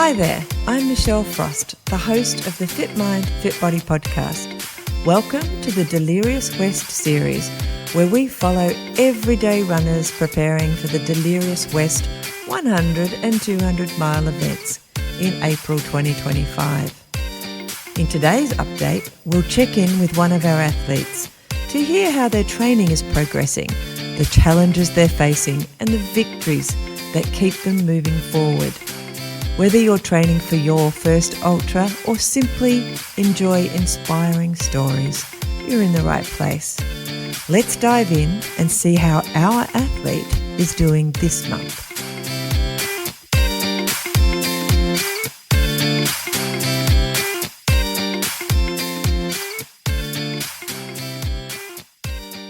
Hi there, I'm Michelle Frost, the host of the Fit Mind, Fit Body podcast. Welcome to the Delirious West series, where we follow everyday runners preparing for the Delirious West 100 and 200 mile events in April 2025. In today's update, we'll check in with one of our athletes to hear how their training is progressing, the challenges they're facing, and the victories that keep them moving forward. Whether you're training for your first ultra or simply enjoy inspiring stories, you're in the right place. Let's dive in and see how our athlete is doing this month.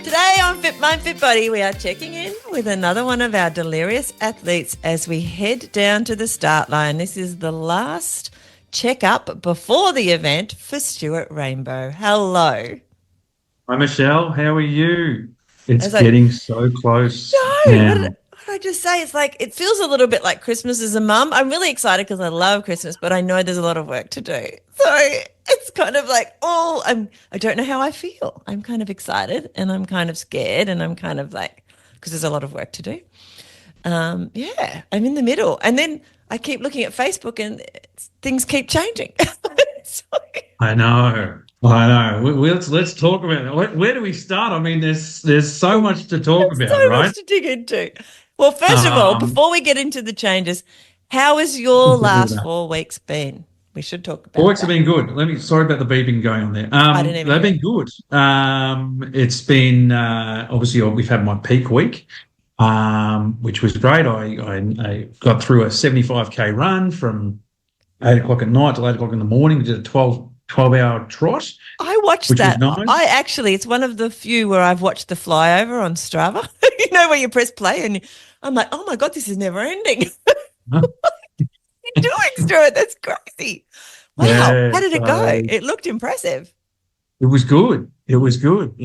Today on Fit Mind, Fit Body, we are checking in with another one of our delirious athletes as we head down to the start line. This is the last checkup before the event for Stuart Rainbow. Hello. Hi, Michelle. How are you? It's getting so close. No, what did I just say? It's like, it feels a little bit like Christmas as a mum. I'm really excited because I love Christmas, but I know there's a lot of work to do. So it's kind of like, I don't know how I feel. I'm kind of excited and I'm kind of scared and I'm kind of like, because there's a lot of work to do. I'm in the middle. And then I keep looking at Facebook and things keep changing. I know. Let's talk about it. Where do we start? I mean, there's so much to talk about, so right? much to dig into. Well, first of all, before we get into the changes, how has your last 4 weeks been? We should talk about 4 weeks that. have been good. Sorry about the beeping going on there. They've been good. It's been obviously we've had my peak week, which was great. I got through a 75k run from 8 o'clock at night till 8 o'clock in the morning. We did a 12-hour trot. I watched that. Nice. It's one of the few where I've watched the flyover on Strava. You know, where you press play and I'm like, oh my God, this is never ending. What are you doing, Stuart? That's crazy. Wow. Yeah, how did it go? It looked impressive. It was good. Yeah,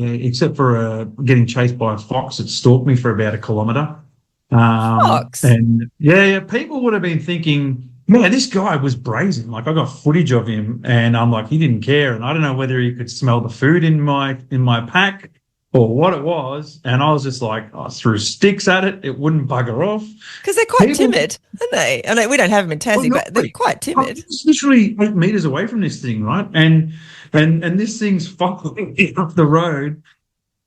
except for getting chased by a fox that stalked me for about a kilometre. Fox? And people would have been thinking, man, this guy was brazen. Like, I got footage of him and I'm like, he didn't care. And I don't know whether he could smell the food in my pack or what it was. And I was just like, I threw sticks at it. It wouldn't bugger off. Because they're quite timid, aren't they? I know we don't have them in Tassie, but they're quite timid. It's literally 8 meters away from this thing, right? And this thing's following up the road.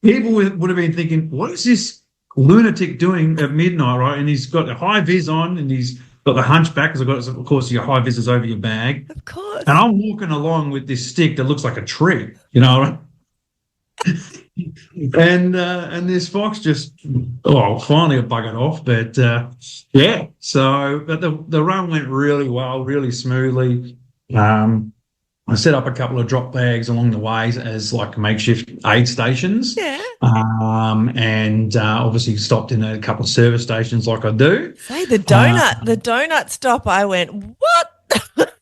People would have been thinking, what is this lunatic doing at midnight, right? And he's got a high vis on and he's got the hunchback, because of course, your high vis is over your bag. Of course. And I'm walking along with this stick that looks like a tree, you know. and this fox just, finally it buggered off. But but the run went really well, really smoothly. I set up a couple of drop bags along the way as like makeshift aid stations. Yeah. And obviously stopped in a couple of service stations like I do. Say the donut stop. I went, what?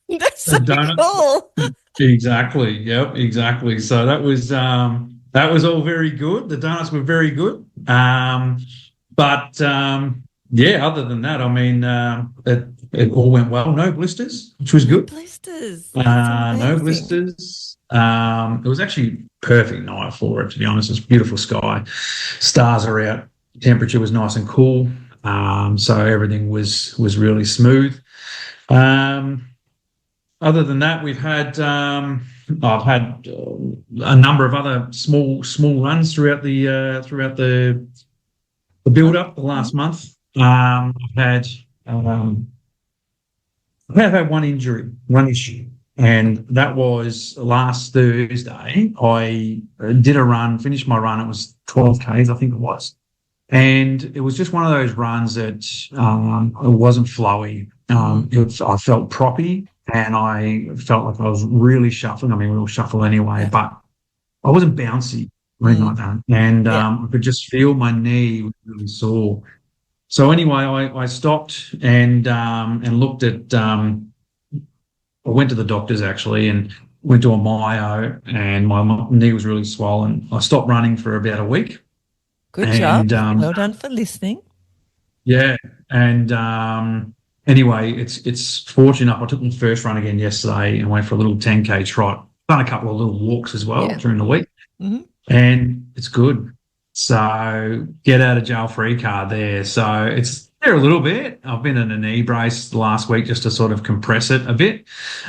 That's so cool. Exactly. Yep. Exactly. So that was all very good. The donuts were very good. Other than that, I mean, it all went well. No blisters, which was good. No blisters. It was actually perfect night for it, to be honest. It's beautiful sky. Stars are out. Temperature was nice and cool. So everything was really smooth. Other than that, I've had a number of other small runs throughout the build up the last month. I've had one issue, and that was last Thursday. I did a run, finished my run. It was 12 Ks, I think it was. And it was just one of those runs that it wasn't flowy. I felt proppy and I felt like I was really shuffling. I mean, we'll shuffle anyway, but I wasn't bouncy or anything like that. And I could just feel my knee was really sore. So anyway, I stopped and looked at I went to the doctors actually and went to a myo, and my knee was really swollen. I stopped running for about a week. Good job. Well done for listening. Yeah. And anyway, it's fortunate enough. I took my first run again yesterday and went for a little 10K trot. Done a couple of little walks as well during the week, and it's good. So get out of jail free card there. So it's there a little bit. I've been in a knee brace the last week just to sort of compress it a bit,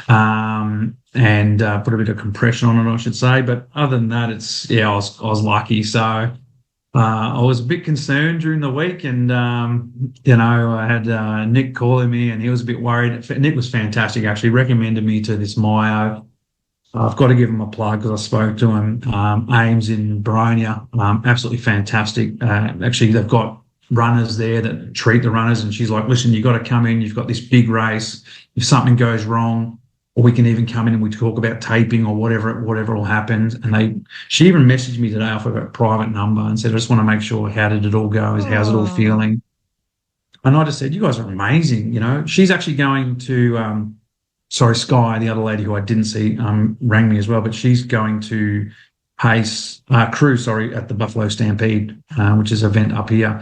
and put a bit of compression on it, I should say. But other than that, I was lucky. So I was a bit concerned during the week, and I had Nick calling me, and he was a bit worried. Nick was fantastic, actually. Recommended me to this Myo. I've got to give him a plug because I spoke to him. Ames in Boronia, absolutely fantastic. Actually, they've got runners there that treat the runners, and she's like, "Listen, you got to come in. You've got this big race. If something goes wrong, or we can even come in and we talk about taping or whatever will happen." And she even messaged me today off of a private number and said, "I just want to make sure, how did it all go? How's it all feeling?" And I just said, "You guys are amazing." She's actually going to. Sky, the other lady who I didn't see, rang me as well, but she's going to crew at the Buffalo Stampede, which is an event up here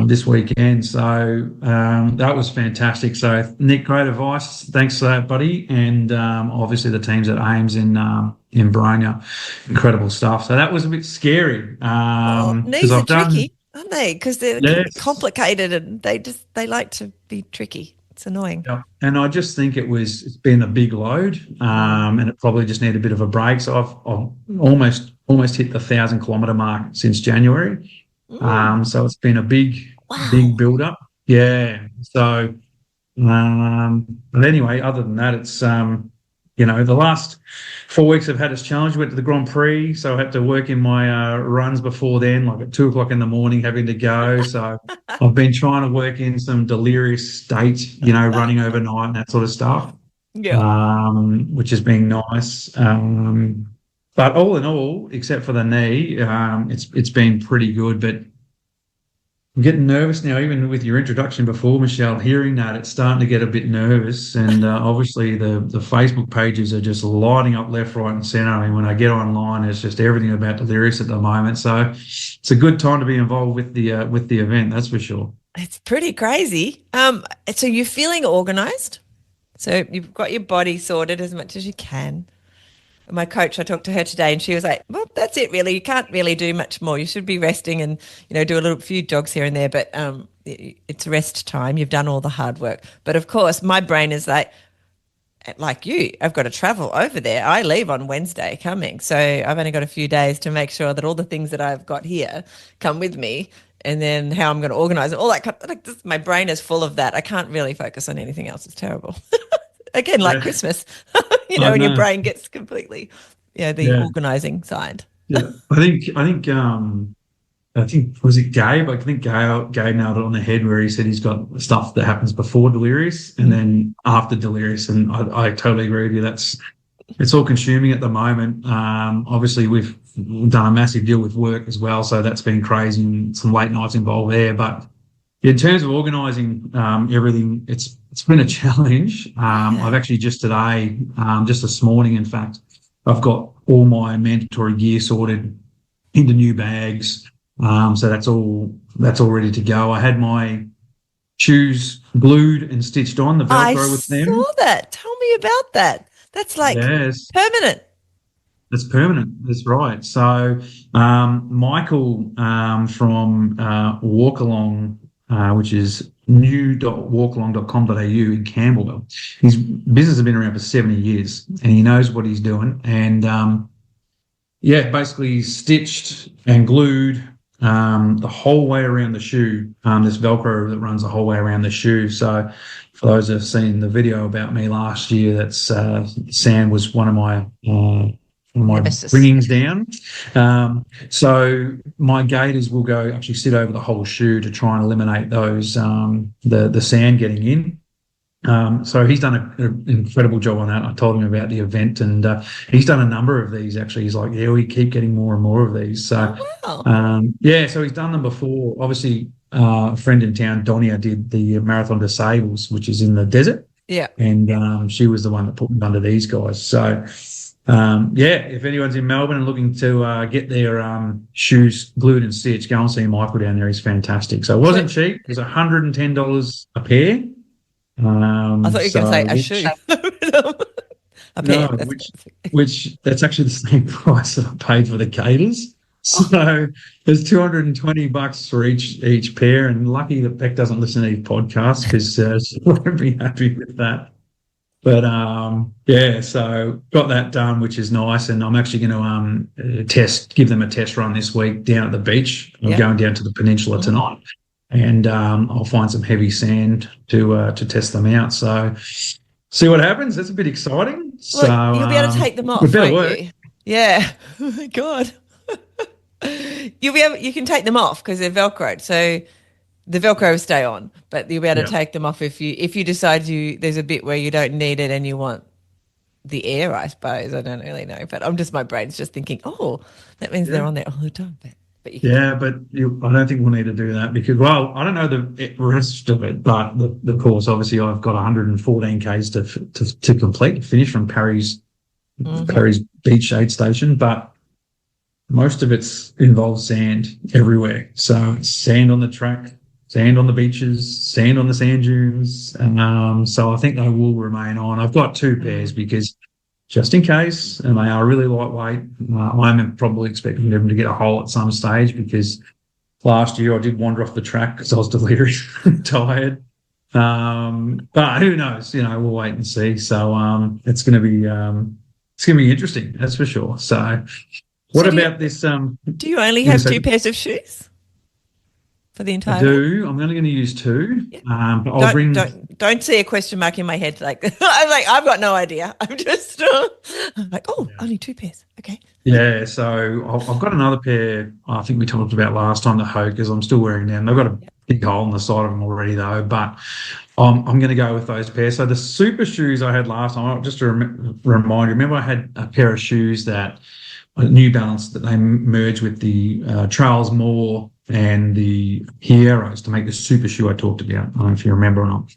this weekend. So that was fantastic. So Nick, great advice. Thanks for that, buddy. And obviously the teams at Ames in Boronia, incredible stuff. So that was a bit scary. Knees are tricky, aren't they? Because they're complicated and they like to be tricky. It's annoying. Yeah. And I just think it's been a big load, and it probably just needed a bit of a break. So I've almost hit the 1,000-kilometre mark since January. So it's been a big build up. Yeah. So, but anyway, other than that, it's the last 4 weeks I've had this challenge. Went to the Grand Prix, so I had to work in my runs before then, like at 2:00 in the morning, having to go. So I've been trying to work in some delirious state, running overnight and that sort of stuff. Yeah. Which has been nice. But all in all, except for the knee, it's been pretty good. But I'm getting nervous now, even with your introduction before, Michelle, hearing that, it's starting to get a bit nervous. And obviously the Facebook pages are just lighting up left, right and centre. I mean, when I get online, it's just everything about Delirious at the moment. So it's a good time to be involved with the event, that's for sure. It's pretty crazy. So you're feeling organised? So you've got your body sorted as much as you can. My coach, I talked to her today and she was like, well, that's it really. You can't really do much more. You should be resting and, do a few jogs here and there, but it's rest time. You've done all the hard work. But of course, my brain is like you, I've got to travel over there. I leave on Wednesday coming. So I've only got a few days to make sure that all the things that I've got here come with me, and then how I'm going to organise it. All that, my brain is full of that. I can't really focus on anything else. It's terrible. Again, like Christmas, when your brain gets completely, organising side. Yeah, I think was it Gabe? I think Gabe nailed it on the head where he said he's got stuff that happens before Delirious and then after Delirious, and I totally agree with you. It's all consuming at the moment. Obviously, we've done a massive deal with work as well, so that's been crazy and some late nights involved there, but. In terms of organising everything, it's been a challenge. I've actually just today, just this morning, in fact, I've got all my mandatory gear sorted into new bags. So that's all ready to go. I had my shoes glued and stitched on, the Velcro with them. I saw that. Tell me about that. That's permanent. That's permanent. That's right. So Michael from Walk Along, which is new.walkalong.com.au in Campbellville. His business has been around for 70 years and he knows what he's doing. And, basically stitched and glued the whole way around the shoe, this Velcro that runs the whole way around the shoe. So for those that have seen the video about me last year, that's Sam was one of my bringings down. So my gaiters will actually sit over the whole shoe to try and eliminate those the sand getting in. So he's done an incredible job on that. I told him about the event, and he's done a number of these actually. He's like, we keep getting more and more of these. So so he's done them before. Obviously, a friend in town, Donia, did the Marathon des Sables, which is in the desert. Yeah, and she was the one that put me under these guys. So. If anyone's in Melbourne and looking to get their shoes glued and stitched, go and see Michael down there. He's fantastic. So it wasn't cheap. It was $110 a pair. I thought you were going to say a shoe. A pair. No, which that's actually the same price that I paid for the gaiters. So there's $220 for each pair, and lucky that Beck doesn't listen to these podcasts because she won't be happy with that. But yeah, so got that done, which is nice, and I'm actually going to give them a test run this week down at the beach. I'm going down to the peninsula tonight, and I'll find some heavy sand to test them out. So see what happens. That's a bit exciting. Well, so you'll be able to take them off, won't you? Yeah. Oh my God. You can take them off because they're Velcroed, so the Velcro will stay on, but you'll be able to take them off if you decide there's a bit where you don't need it and you want the air, I suppose. I don't really know, but my brain's just thinking, oh, that means they're on there all the time. But you can I don't think we'll need to do that because, well, I don't know the rest of it, but the course, obviously, I've got 114 Ks to complete, finish from Parry's beach aid station, but most of it involves sand everywhere. So it's sand on the track, sand on the beaches, sand on the sand dunes. So I think they will remain on. I've got 2 pairs because just in case, and they are really lightweight, I'm probably expecting them to get a hole at some stage because last year I did wander off the track because I was delirious and tired. But who knows? We'll wait and see. So it's going to be interesting, that's for sure. So what about this? Do you only have 2 pairs of shoes for the entire? I do. I'm only going to use 2. Yeah. But I'll don't see a question mark in my head. Like I've got no idea. I'm just only 2 pairs. Okay. Yeah. So I've got another pair. I think we talked about last time, the Hokers. I'm still wearing them. They've got a big hole in the side of them already though. But I'm going to go with those pairs. So the super shoes I had last time. Just to remind you. Remember, I had a pair of shoes that. New Balance that they merged with the Trails More and the Hieros to make the super shoe I talked about. I don't know if you remember or not.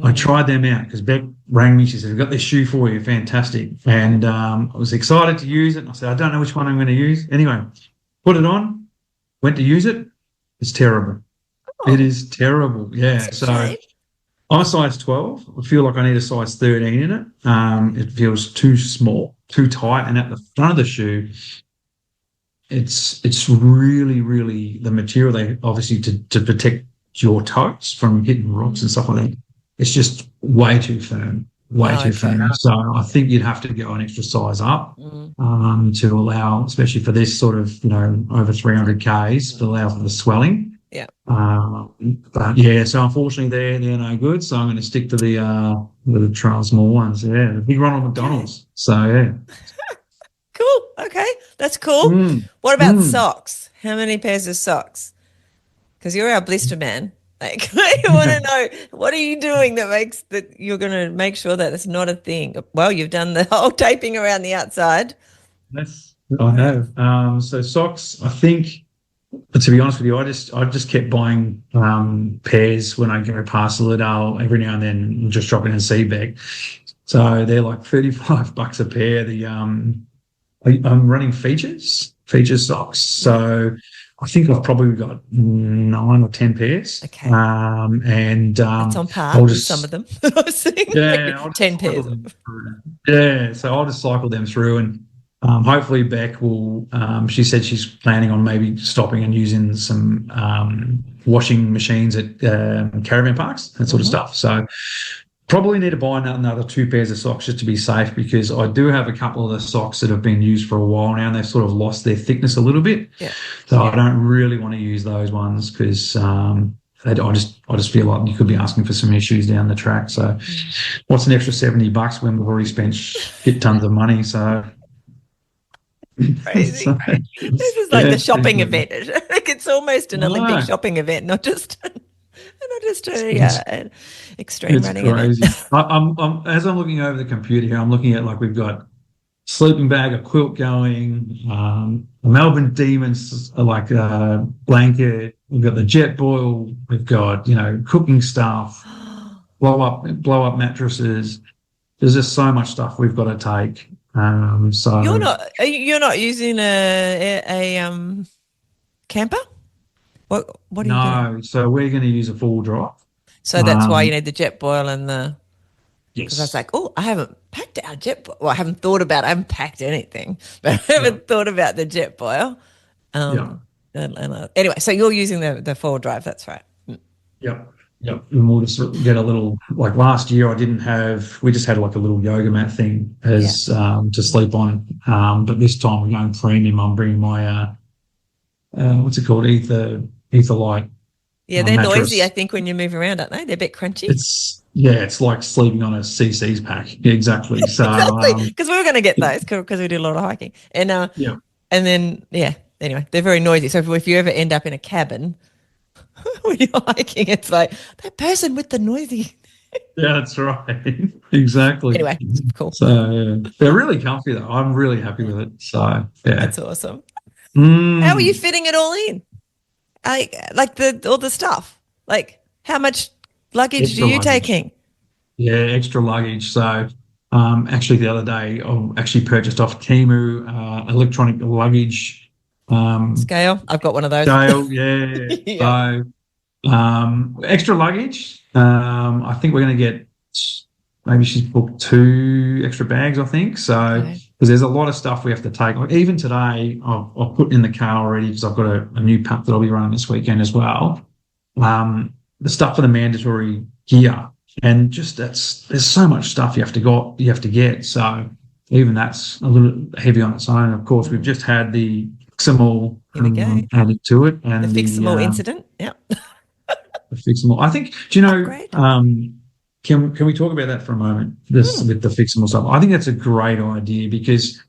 I tried them out because Beck rang me. She said, "I've got this shoe for you. Fantastic." And I was excited to use it. And I said, "I don't know which one I'm going to use." Anyway, put it on, went to use it. It's terrible. Oh, it is terrible. Yeah. So I'm a size 12. I feel like I need a size 13 in it. It feels too small, too tight, and at the front of the shoe, it's really, really the material they obviously to protect your toes from hitting rocks and stuff like that. It's just way too firm, too firm. So I think you'd have to go an extra size up to allow, especially for this sort of over 300 Ks, to allow for the swelling. Yeah. But yeah, so unfortunately they're no good. So I'm going to stick to the Trails More ones. Yeah, the big Ronald McDonald's. So yeah. Cool. Okay, that's cool. What about socks? How many pairs of socks? Because you're our blister man. Like, I want to know, what are you doing that you're going to make sure that it's not a thing? Well, you've done the whole taping around the outside. Yes, I have. So socks, I think. But to be honest with you, I just kept buying pairs when I go past the Liddell every now and then, just dropping in a sea bag. So they're like $35 a pair. I'm running features socks. So I think I've probably got 9 or 10 pairs. Okay. And it's on par with some of them. I was seeing 10 pairs. Yeah. So I'll just cycle them through and. Hopefully Beck will, she said she's planning on maybe stopping and using some washing machines at caravan parks, that sort of stuff. So probably need to buy another 2 pairs of socks just to be safe because I do have a couple of the socks that have been used for a while now and they've sort of lost their thickness a little bit. Yeah. So I don't really want to use those ones because I just feel like you could be asking for some issues down the track. So what's an extra $70 when we've already spent tons of money? So... Crazy. This is like the shopping event. Like it's almost an Olympic shopping event, not just an extreme running crazy. event. I'm as I'm looking over the computer here, I'm looking at we've got sleeping bag, a quilt going, a Melbourne Demons blanket. We've got the Jetboil. We've got cooking stuff, blow up mattresses. There's just so much stuff we've got to take. So you're not using a camper? What are you doing? No, so we're going to use a full drive. So that's why you need the jetboil and the. Because I was Yes. like, oh, I haven't packed our jetboil. Well, I haven't thought about. I haven't packed anything, but I Yeah. haven't thought about the jetboil. Yeah. Anyway, so you're using the four drive. That's right. Yep. Yep. And we'll just get a little, like last year, we just had like a little yoga mat thing Yeah. as to sleep on. But this time we're going premium. I'm bringing my, what's it called? Ether light Yeah, they're noisy, I mattress. think, when you move around, aren't they? They're a bit crunchy. It's like sleeping on a CC's pack. Yeah, exactly. So, Exactly. Because we were going to get those because we do a lot of hiking. yeah, And then, yeah, anyway, they're very noisy. So if you ever end up in a cabin when you're hiking, it's like that person with the noisy. yeah, that's right. Exactly. Anyway, cool. So, yeah. They're really comfy though. I'm really happy with it. So, yeah. That's awesome. How are you Mm. fitting it all in? Like all the stuff. Like how much luggage are Extra you luggage. taking? Yeah, extra luggage. So, actually, the other day, I actually purchased off Temu electronic luggage Scale. I've got one of those. scale. Yeah. Yeah. So, extra luggage. I think we're going to get maybe she's booked 2 extra bags. I think so Okay. because there's a lot of stuff we have to take. Like even today, I've put in the car already because I've got a new pup that I'll be running this weekend as well. The stuff for the mandatory gear. And just there's so much stuff you have to get. So even that's a little heavy on its own. Of course, we've just had the Fixable Here we go. added to it, The and fixable incident. Yeah. the Fixable. I think. Do you know? Upgrade. Can we talk about that for a moment? This with the Fixable stuff. I think that's a great idea because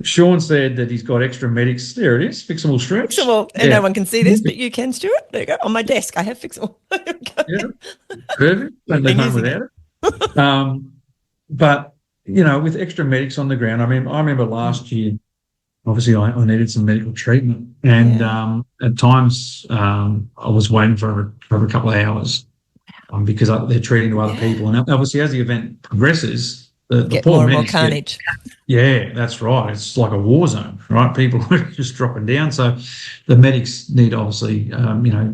Sean said that he's got extra medics. There it is, Fixable stretch. Fixable. And no one can see this, but you can, Stuart. There you go. On my desk, I have fixable. Yeah, perfect. Don't leave Been home using without it. But with extra medics on the ground, I remember last year. Obviously, I needed some medical treatment, and at times I was waiting for a couple of hours because they're treating to other people. And obviously, as the event progresses, the Get poor more and more medics carnage. yeah, that's right. It's like a war zone, right? People are just dropping down. So the medics need to obviously,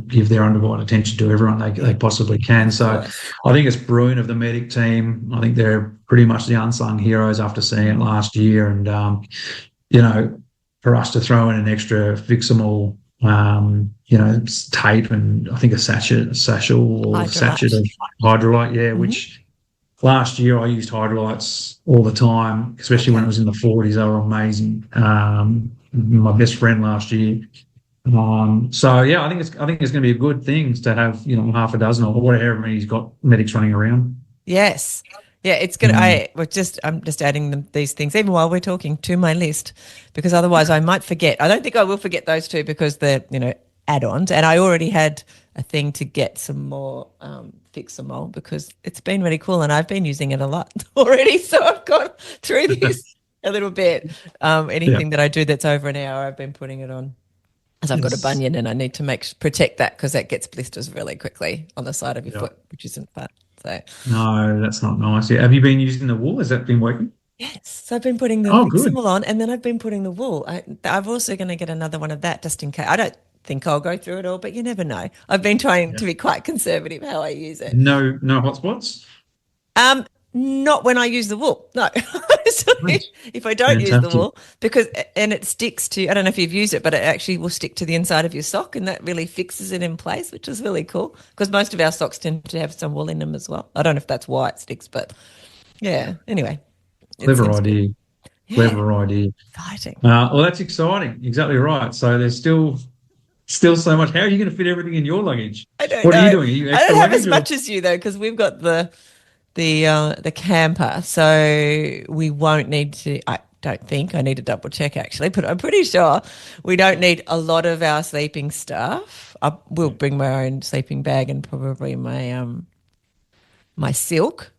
give their undivided attention to everyone they possibly can. So I think it's brilliant of the medic team. I think they're pretty much the unsung heroes after seeing it last year. And, for us to throw in an extra Fixable, tape and I think a sachet of Hydrolite, which last year I used Hydrolites all the time, especially when it was in the 40s. They were amazing. My best friend last year. I think it's going to be a good thing to have half a dozen or whatever many he's got medics running around. Yes. Yeah, it's good. I'm just adding these things, even while we're talking, to my list, because otherwise I might forget. I don't think I will forget those two because they're, add-ons. And I already had a thing to get some more Fixable because it's been really cool and I've been using it a lot already. So I've gone through this a little bit. Anything that I do that's over an hour, I've been putting it on. As I've got a bunion and I need to protect that because that gets blisters really quickly on the side of your foot, which isn't fun. So no, that's not nice. Yeah. Have you been using the wool? Has that been working? yes, so I've been putting the Fixable on and then I've been putting the wool. I'm also going to get another one of that just in case. I don't think I'll go through it all, but you never know. I've been trying to be quite conservative how I use it. No hotspots? Not when I use the wool. No. So if I don't use the wool, and it sticks to, I don't know if you've used it, but it actually will stick to the inside of your sock and that really fixes it in place, which is really cool because most of our socks tend to have some wool in them as well. I don't know if that's why it sticks, but yeah, anyway. Clever idea. Yeah. Clever idea. Exciting. Well, that's exciting. Exactly right. So there's still so much. How are you going to fit everything in your luggage? I don't know. What are you doing? Are you I don't have as much as you though, because we've got the camper, so we won't need to. I don't think I need to double check actually, but I'm pretty sure we don't need a lot of our sleeping stuff. I will bring my own sleeping bag and probably my my silk.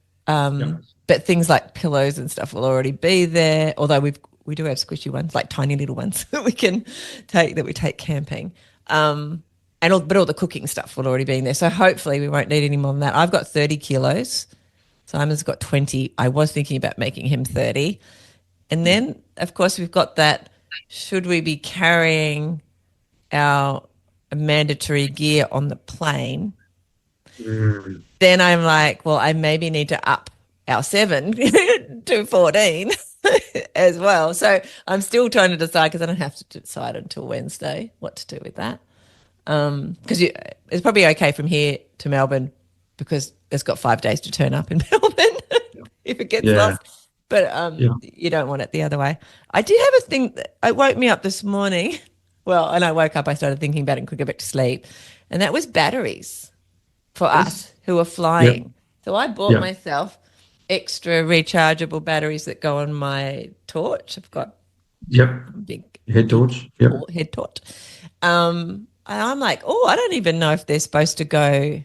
But things like pillows and stuff will already be there. Although we do have squishy ones, like tiny little ones that we take camping. But all the cooking stuff will already be in there. So hopefully we won't need any more than that. I've got 30 kilos. Simon's got 20. I was thinking about making him 30. And then, of course, we've got that, should we be carrying our mandatory gear on the plane? then I'm like, well, I maybe need to up our 7 to 14 as well. So I'm still trying to decide because I don't have to decide until Wednesday what to do with that. Because it's probably okay from here to Melbourne because it's got 5 days to turn up in Melbourne if it gets lost. But you don't want it the other way. I did have a thing that it woke me up this morning. Well, and I woke up, I started thinking about it and could go back to sleep. And that was batteries for us who are flying. Yep. So I bought myself extra rechargeable batteries that go on my torch. I've got big head torch. Head torch. And I'm like, I don't even know if they're supposed to go,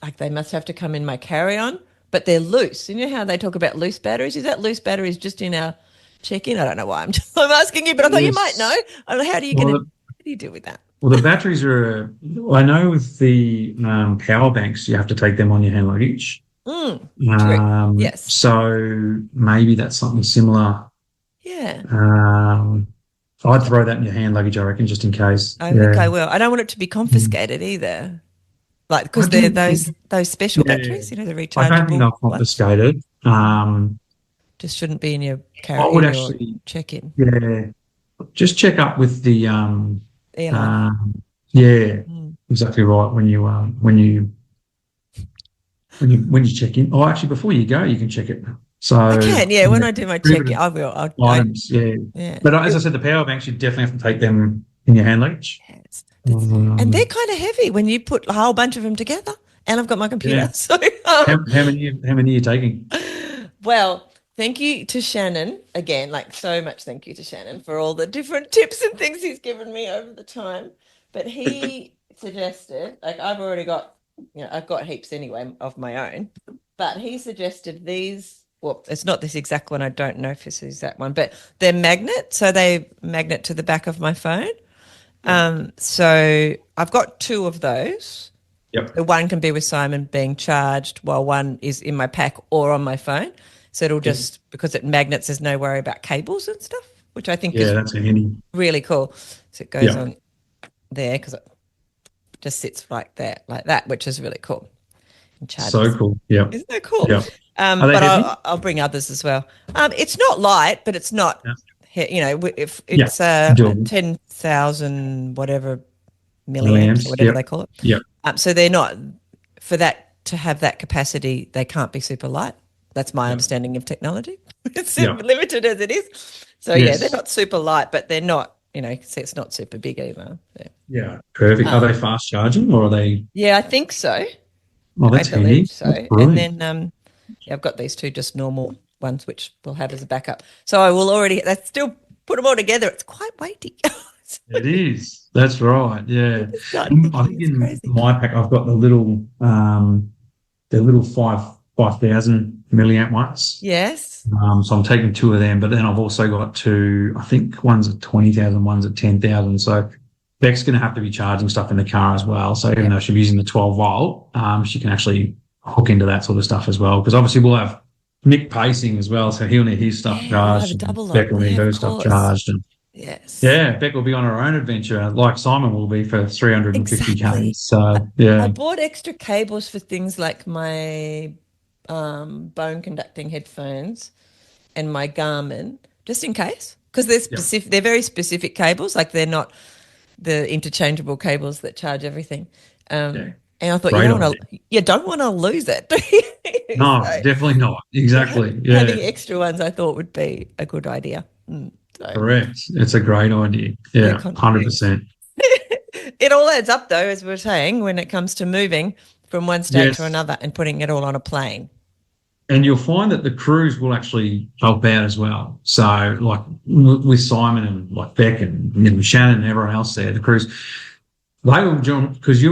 like they must have to come in my carry-on, but they're loose. You know how they talk about loose batteries? Is that loose batteries just in our check-in? I don't know why I'm asking you, but I thought you might know. I don't know, how do you deal with that? Well, the batteries are, I know with the power banks, you have to take them on your hand luggage. True. Yes. So maybe that's something similar. Yeah. I'd throw that in your hand luggage, I reckon, just in case. I think I will. I don't want it to be confiscated either. Like, because they're those special batteries, the rechargeable. I don't think they're confiscated. Just shouldn't be in your carry-on or check-in. Yeah. Just check up with the exactly right when you check in. Oh, actually, before you go, you can check it. So I can, when I do my check-in, I will. Items, yeah. But as I said, the power banks, you definitely have to take them in your hand luggage. Yes, and they're kind of heavy when you put a whole bunch of them together. And I've got my computer. Yeah. So how many are you taking? Well, thank you to Shannon again. Like, so much thank you to Shannon for all the different tips and things he's given me over the time. But he suggested, like, I've already got, I've got heaps anyway of my own. But he suggested these. Well, it's not this exact one. I don't know if this is that one, but they're magnet. So they magnet to the back of my phone. So I've got 2 of those. Yep. The one can be with Simon being charged while one is in my pack or on my phone. So it'll just, because it magnets, there's no worry about cables and stuff, which I think is that's handy. Really cool. So it goes on there because it just sits like that, which is really cool. So cool. Yeah. Isn't that cool? Yeah. But I'll bring others as well. It's not light, but it's not, if it's 10,000 whatever milliamps or whatever they call it. Yeah. So they're not, for that to have that capacity, they can't be super light. That's my understanding of technology. It's limited as it is. So they're not super light, but they're not, it's not super big either. Yeah. Perfect. Are they fast charging or are they? Yeah, I think so. Oh, that's handy. I believe so. And then I've got these 2 just normal ones, which we'll have as a backup. So I will that's still put them all together. It's quite weighty. It is. That's right. Yeah. I think in my pack, I've got the little 5,000 milliamp ones. Yes. So I'm taking 2 of them, but then I've also got 2. I think one's at 20,000, one's at 10,000. So Beck's going to have to be charging stuff in the car as well. So even though she'll be using the 12 volt, she can actually hook into that sort of stuff as well. Because obviously we'll have Nick pacing as well, so he'll need his stuff charged. Beck will need her stuff charged. And Beck will be on her own adventure, like Simon will be for 350K. So I bought extra cables for things like my bone conducting headphones and my Garmin, just in case, because they're specific. They're very specific cables, like they're not the interchangeable cables that charge everything. And I thought you don't want to lose it. No, definitely not. Exactly. Yeah. Having extra ones I thought would be a good idea. So. Correct. It's a great idea. Yeah, 100%. It all adds up though, as we're saying, when it comes to moving from one state to another and putting it all on a plane. And you'll find that the crews will actually help out as well. So like with Simon and like Beck and Shannon and everyone else there, the crews, they will join because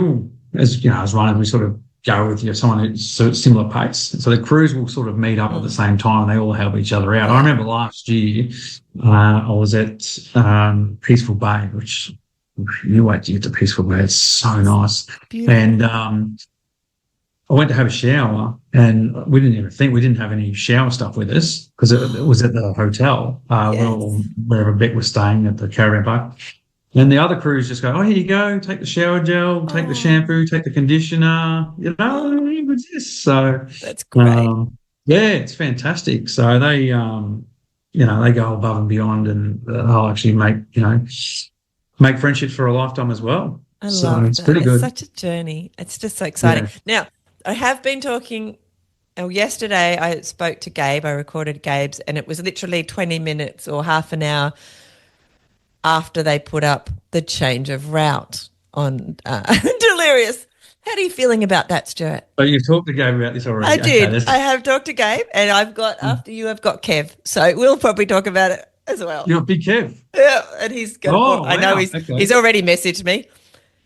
as runners, we sort of go with someone who's similar pace. So the crews will sort of meet up at the same time and they all help each other out. I remember last year I was at Peaceful Bay, which you wait to get to Peaceful Bay. It's so nice. Beautiful. And I went to have a shower and we didn't have any shower stuff with us because it was at the hotel wherever Beck was staying at the caravan park. And the other crews just go, oh, here you go, take the shower gel, take the shampoo, take the conditioner, it was just so. That's great. Yeah, it's fantastic. So they, they go above and beyond, and they'll actually make friendships for a lifetime as well. I love it's that. pretty good. It's such a journey. It's just so exciting. Yeah. Now, I have been talking. Oh, yesterday I spoke to Gabe. I recorded Gabe's, and it was literally 20 minutes or half an hour after they put up the change of route on Delirious. How are you feeling about that, Stuart? But you've talked to Gabe about this already. I did. Okay, I have talked to Gabe, and after you, I've got Kev. So we'll probably talk about it as well. You're a big Kev. Yeah, and he's going. Oh, I know wow. he's already messaged me.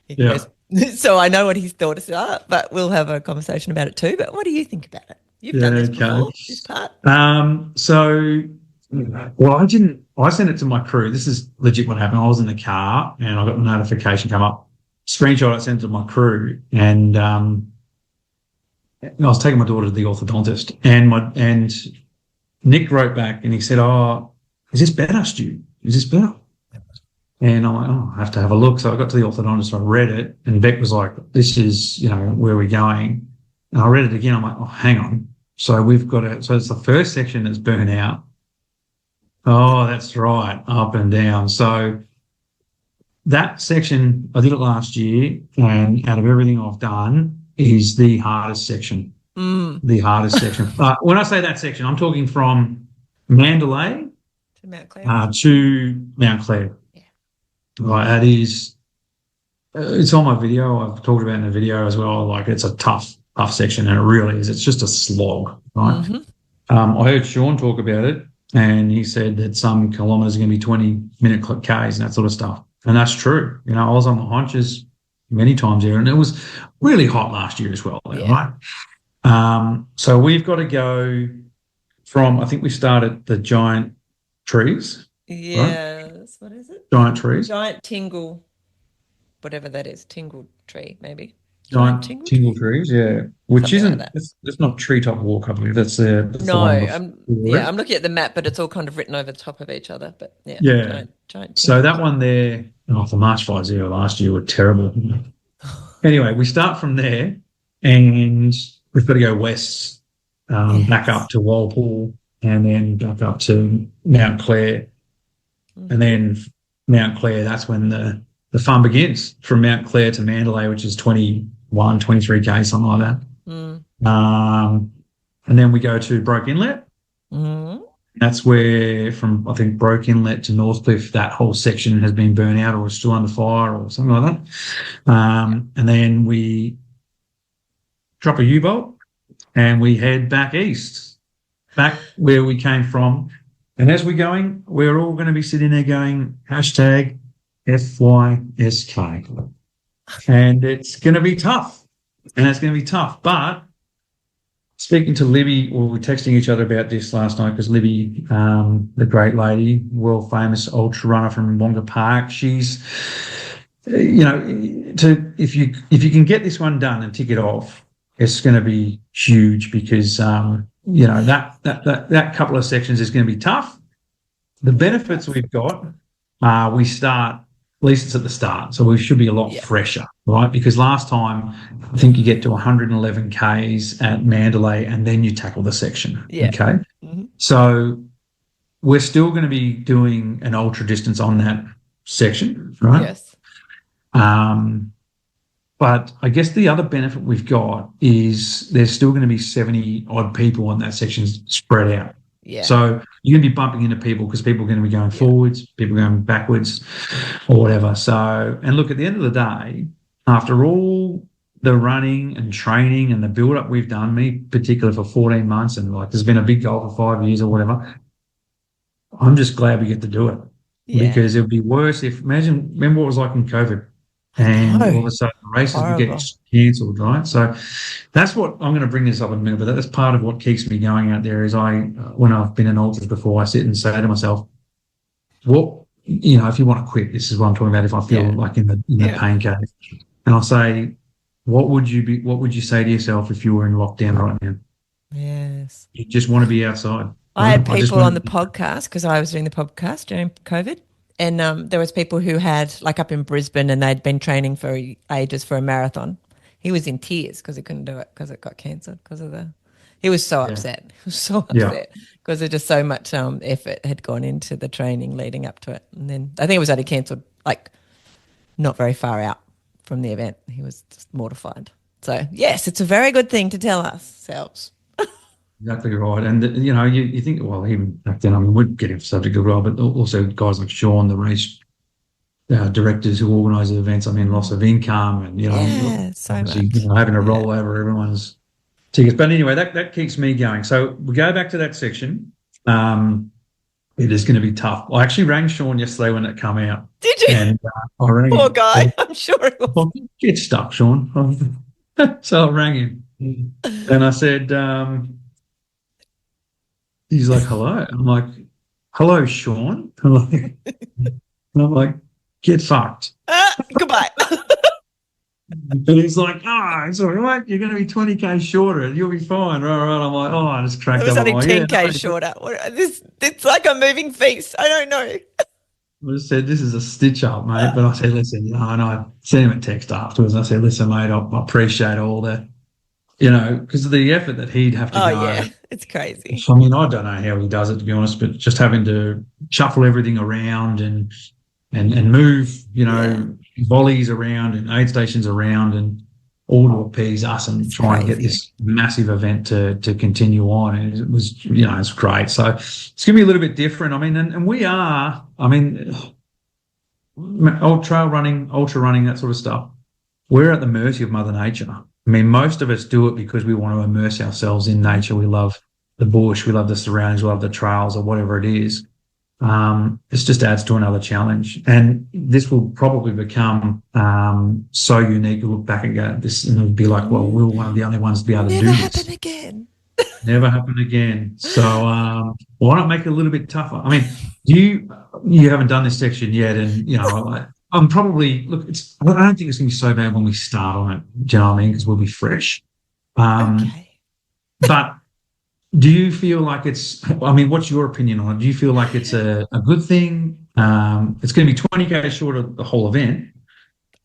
He goes, so I know what his thoughts are, but we'll have a conversation about it too. But what do you think about it? You've done this before, this part. I sent it to my crew. This is legit what happened. I was in the car and I got a notification come up. Screenshot I sent to my crew, and I was taking my daughter to the orthodontist, and Nick wrote back and he said, "Oh, is this better, Stu? Is this better?" And I'm like, "Oh, I have to have a look." So I got to the orthodontist, I read it, and Beck was like, "This is, where we're going." And I read it again. I'm like, "Oh, hang on." So so it's the first section that's burnt out. Oh, that's right, up and down. So that section, I did it last year, and out of everything I've done, is the hardest section. The hardest section. When I say that section, I'm talking from Mandalay to Mount Clare. To Mount Clare. Yeah. Right, that is. It's on my video. I've talked about it in the video as well. Like, it's a tough section, and it really is. It's just a slog, right? Mm-hmm. I heard Sean talk about it, and he said that some kilometres are going to be 20-minute Ks and that sort of stuff. And that's true. I was on the haunches many times there, and it was really hot last year as well, right? So we've got to go from, I think we started the giant trees. Yes. Right? What is it? Giant trees. Giant tingle, whatever that is. Tingle tree, maybe. Giant tingle trees, yeah. Which something isn't, like that's not treetop walk, I believe. That's the I'm looking at the map, but it's all kind of written over the top of each other. But yeah. Giant so that one there, the March 50 last year were terrible. Anyway, we start from there, and we've got to go west, back up to Walpole, and then back up to Mount Clare. Mm-hmm. And then Mount Clare, that's when the fun begins, from Mount Clare to Mandalay, which is 21, 23K, something like that. Mm. And then we go to Broke Inlet. Mm. That's where, from, I think, Broke Inlet to Northcliffe, that whole section has been burnt out or is still under fire or something like that. And then we drop a U-bolt and we head back east, back where we came from. And as we're going, we're all going to be sitting there going, hashtag FYSK. And it's going to be tough. But speaking to Libby, we were texting each other about this last night, because Libby, the great lady, world famous ultra runner from Wonga Park, she's, if you can get this one done and tick it off, it's going to be huge, because that couple of sections is going to be tough. The benefits we've got, we start, at least it's at the start, so we should be a lot fresher, right? Because last time, I think you get to 111 Ks at Mandalay and then you tackle the section, okay? Mm-hmm. So we're still going to be doing an ultra distance on that section, right? Yes. But I guess the other benefit we've got is there's still going to be 70-odd people in that section spread out. Yeah. So you're going to be bumping into people, because people are going to be going forwards, people going backwards or whatever. So, and look, at the end of the day, after all the running and training and the build-up we've done, me particularly for 14 months, and like there's been a big goal for 5 years or whatever, I'm just glad we get to do it. Yeah. Because it would be worse if, remember what it was like in COVID? And all of a sudden the races would get cancelled, right? So that's what, I'm going to bring this up in a minute, but that's part of what keeps me going out there is when I've been in ultras before, I sit and say to myself, what, if you want to quit, this is what I'm talking about, if I feel like in the pain cave. And I'll say, what would you say to yourself if you were in lockdown right now? Yes. You just want to be outside. I had people on the podcast, because I was doing the podcast during COVID, And there was people who had, like up in Brisbane, and they'd been training for ages for a marathon. He was in tears because he couldn't do it because it got cancelled because of the. He was so upset. He was so upset because there's just so much effort had gone into the training leading up to it. And then I think it was only cancelled like not very far out from the event. He was just mortified. So yes, it's a very good thing to tell ourselves. Exactly right. And, you think, well, even back then, I mean, we'd get into subject as well, but also guys like Sean, the race directors who organise the events, I mean, loss of income and, so much. Having to roll over everyone's tickets. But anyway, that keeps me going. So we go back to that section. It is going to be tough. I actually rang Sean yesterday when it came out. Did you? And I rang Poor him. guy. I'm sure it was. Get stuck, Sean. So I rang him. And I said, he's like, hello. I'm like, hello, Sean. And I'm like, get fucked. Goodbye. And he's like, it's all right. You're going to be 20K shorter. You'll be fine. All right. I'm like, I just cracked It was up. only 10K shorter. It's like a moving feast. I don't know. I just said, this is a stitch up, mate. But I said, listen, and I sent him a text afterwards. I said, listen, mate, I appreciate all the, because of the effort that he'd have to go. Oh, yeah. It's crazy. I mean, I don't know how he does it, to be honest, but just having to shuffle everything around and move, volleys around and aid stations around and all to appease us and try and get this massive event to continue on. And it was, it's great. So it's going to be a little bit different. I mean, and we are, trail running, ultra running, that sort of stuff. We're at the mercy of Mother Nature. I mean, most of us do it because we want to immerse ourselves in nature. We love the bush, we love the surroundings, we love the trails or whatever it is. This just adds to another challenge. And this will probably become so unique. We'll look back and go, this, and it'll be like, well, we were one of the only ones to be able to do this. Never happen again. Never happen again. So why not make it a little bit tougher? I mean, you haven't done this section yet, and I'm probably I don't think it's going to be so bad when we start on it. Do you know what I mean? Because we'll be fresh. Okay. But do you feel like what's your opinion on it? Do you feel like it's a good thing? It's going to be 20K short of the whole event.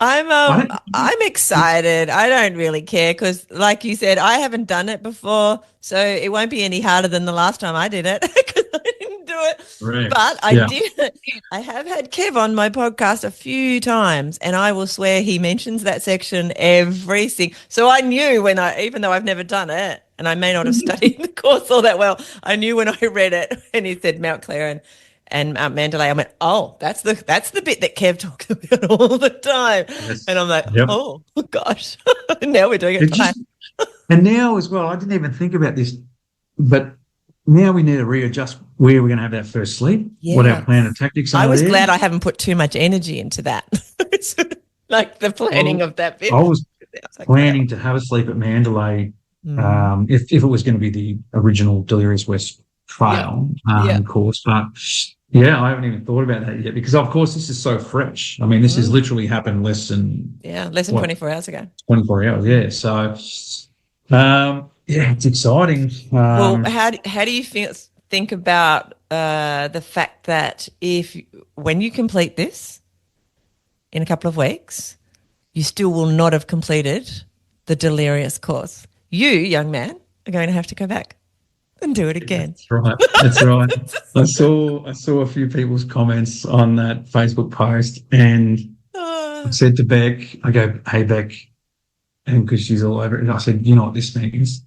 I'm excited. I don't really care because, like you said, I haven't done it before, so it won't be any harder than the last time I did it because I didn't do it. Correct. But I did. I have had Kev on my podcast a few times, and I will swear he mentions that section every single. So I knew even though I've never done it, and I may not have studied the course all that well, I knew when I read it and he said Mount Clare and Mount Mandalay, I went, oh, that's the bit that Kev talks about all the time. Yes. And I'm like, oh gosh, now we're doing it. And now as well, I didn't even think about this, but now we need to readjust where we're going to have our first sleep, what our plan of tactics are. I was glad I haven't put too much energy into that, like the planning of that bit. I was planning to have a sleep at Mandalay if it was going to be the original Delirious West trail course, but I haven't even thought about that yet because of course this is so fresh. I mean, this has literally happened less than 24 hours ago. 24 hours, so it's exciting. Well, how do you think about the fact that when you complete this in a couple of weeks, you still will not have completed the Delirious course? You, young man, are going to have to go back and do it again. That's right. I saw a few people's comments on that Facebook post, and I said to Beck, I go, hey Beck, and because she's all over it, and I said, you know what this means?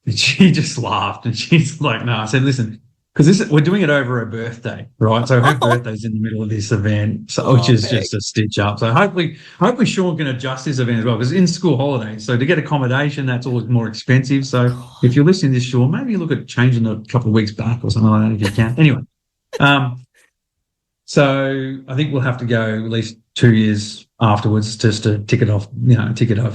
And she just laughed, and she's like, no. I said, listen, because we're doing it over her birthday, right? So her birthday's in the middle of this event, which is just a stitch up. So hopefully Sean can adjust this event as well, because in school holidays, so to get accommodation, that's always more expensive. So if you're listening to this, Sean, maybe look at changing a couple of weeks back or something like that if you can. Anyway, so I think we'll have to go at least 2 years afterwards just to tick it off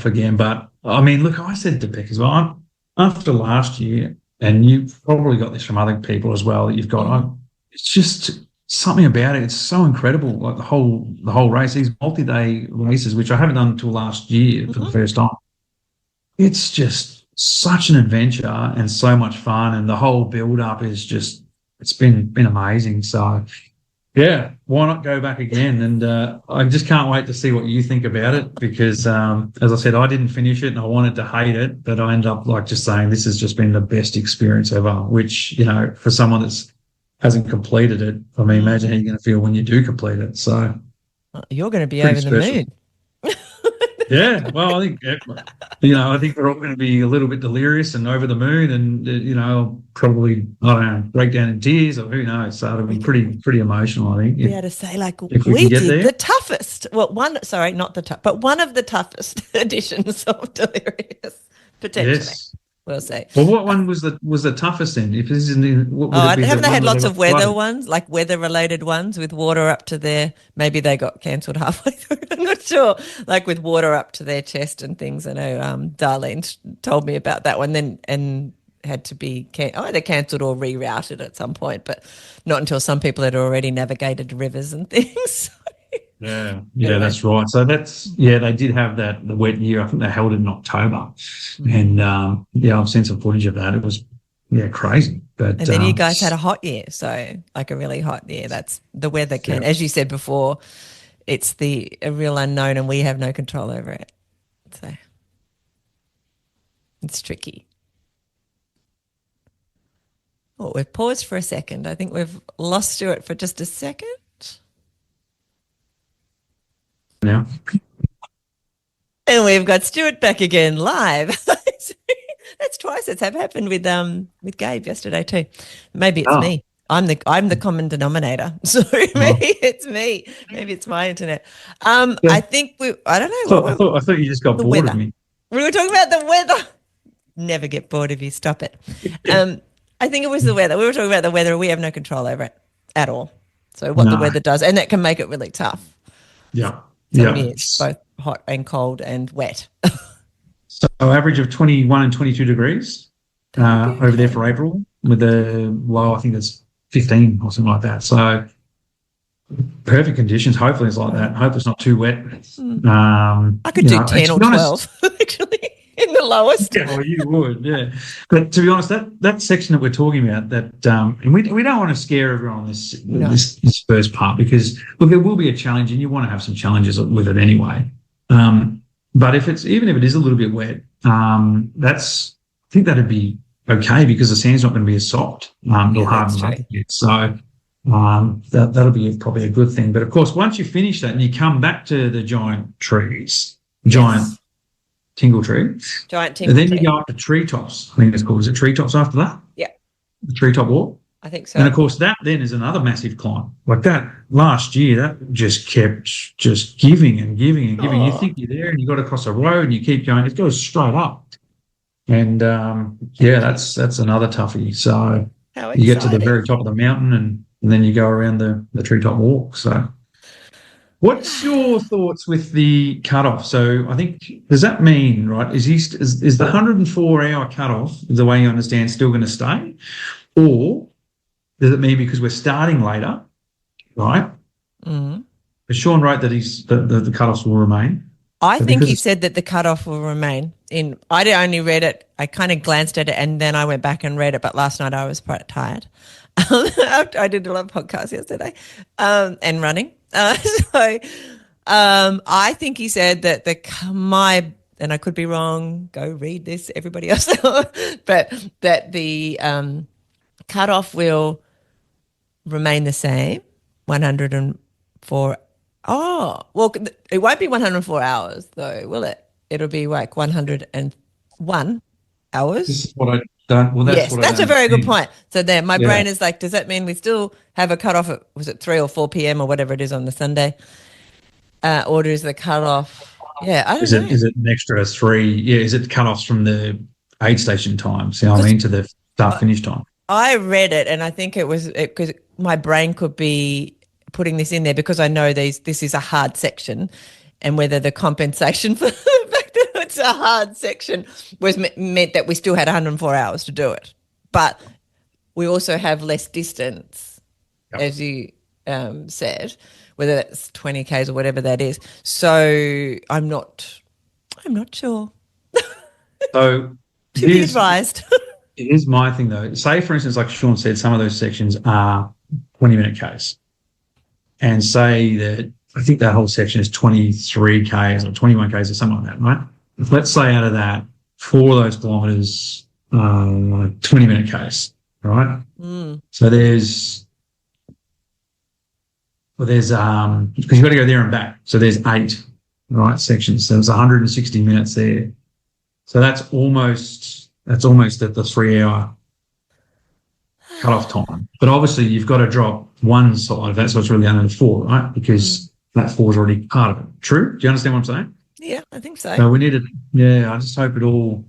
again. But I mean, look, I said to Beck as well, after last year, and you've probably got this from other people as well that you've got. It's just something about it. It's so incredible. Like the whole race, these multi-day races, which I haven't done until last year for the first time. It's just such an adventure and so much fun, and the whole build-up is just it's been amazing. So Yeah, why not go back again? And I just can't wait to see what you think about it because, as I said, I didn't finish it and I wanted to hate it, but I ended up like just saying this has just been the best experience ever. Which for someone that's hasn't completed it, I mean, imagine how you're going to feel when you do complete it. So You're going to be pretty over the special. moon. Yeah, well, I think I think we're all going to be a little bit delirious and over the moon, and probably I don't know, break down in tears or who knows. So it'll be pretty emotional. I think Be able to say if we we can get did there. the toughest. Well, not the tough, but one of the toughest editions of Delirious potentially. Yes. We'll say. Well, what one was the toughest then? If this isn't, what would it be? Haven't they had lots of weather flooded? ones, like weather-related ones with water up to their? Maybe they got cancelled halfway through. I'm not sure. Like with water up to their chest and things. I know Darlene told me about that one. Then and had to be either cancelled or rerouted at some point, but not until some people had already navigated rivers and things. Yeah, Anyway. that's right. So they did have the wet year. I think they held it in October, and I've seen some footage of that. It was crazy. But And then you guys had a hot year, so like a really hot year. That's the weather can, as you said before, it's a real unknown, and we have no control over it. So it's tricky. Oh, we've paused for a second. I think we've lost Stuart for just a second. now. And we've got Stuart back again live. That's twice it's happened with Gabe yesterday too. Maybe it's me. I'm the common denominator. So maybe it's me. Maybe it's my internet. I think I don't know. I thought you just got bored of me. We were talking about the weather. Never get bored of you. Stop it. I think it was the weather. We were talking about the weather. We have no control over it at all. So what the weather does, and that can make it really tough. Yeah. Some years, both hot and cold and wet. So average of 21 and 22 degrees over there for April, with a low, I think it's 15 or something like that. So perfect conditions. Hopefully it's like that. Hope it's not too wet. I could do 10 or 12 actually in the lowest. Yeah, well, you would, yeah. But to be honest, that section that we're talking about, and we don't want to scare everyone on this first part because look, there will be a challenge, and you want to have some challenges with it anyway. But even if it is a little bit wet, I think that'd be okay because the sand's not going to be as soft. It'll harden up a bit. So that'll be probably a good thing. But of course, once you finish that and you come back to the giant tingle tree. Giant tingle tree. And then tree. you go up to treetops. I think it's called. Is it treetops after that? Yeah. The treetop walk. I think so. And of course, that then is another massive climb. Like that last year, that just kept just giving and giving and giving. You think you're there and you got to cross a road and you keep going. It goes straight up. And that's another toughie. So you get to the very top of the mountain and then you go around the treetop walk. So what's your thoughts with the cutoff? So I think, does that mean, right, is the 104-hour cutoff, the way you understand, still going to stay? Or does it mean because we're starting later, right? Mm. But Sean wrote that the cutoffs will remain. I think he said that the cutoff will remain. I only read it. I kind of glanced at it and then I went back and read it. But last night I was quite tired. I did a lot of podcasts yesterday and running. So I think he said that and I could be wrong. Go read this, everybody else. But that the cutoff will remain the same, 104. Oh, well, it won't be 104 hours though, will it? It'll be like 101 hours. This is what I don't. Well, that's a very good point. So then my brain is like, does that mean we still have a cutoff at, was it 3 or 4 p.m. or whatever it is on the Sunday? Or is the cutoff? Yeah, I don't know. Is it an extra 3? Yeah, is it cutoffs from the aid station times? You know what I mean, to the start finish time? I read it and I think it was because my brain could be putting this in there because I know this is a hard section, and whether the compensation for the fact that it's a hard section was meant that we still had 104 hours to do it, but we also have less distance, as you said, whether that's 20 k's or whatever that is. So I'm not sure. So to be advised. Here's my thing though. Say for instance, like Sean said, some of those sections are 20-minute Ks. and say that I think that whole section is 23 Ks or 21 Ks or something like that, right? Let's say out of that, 4 of those kilometres, 20-minute Ks, right? So there's because you've got to go there and back. So there's 8, right, sections. So there's 160 minutes there. So that's almost at the 3-hour cut-off time. But obviously you've got to drop one side of that, so it's really only 4, right? Because that 4 is already part of it. True? Do you understand what I'm saying? Yeah, I think so. So we need to, I just hope it all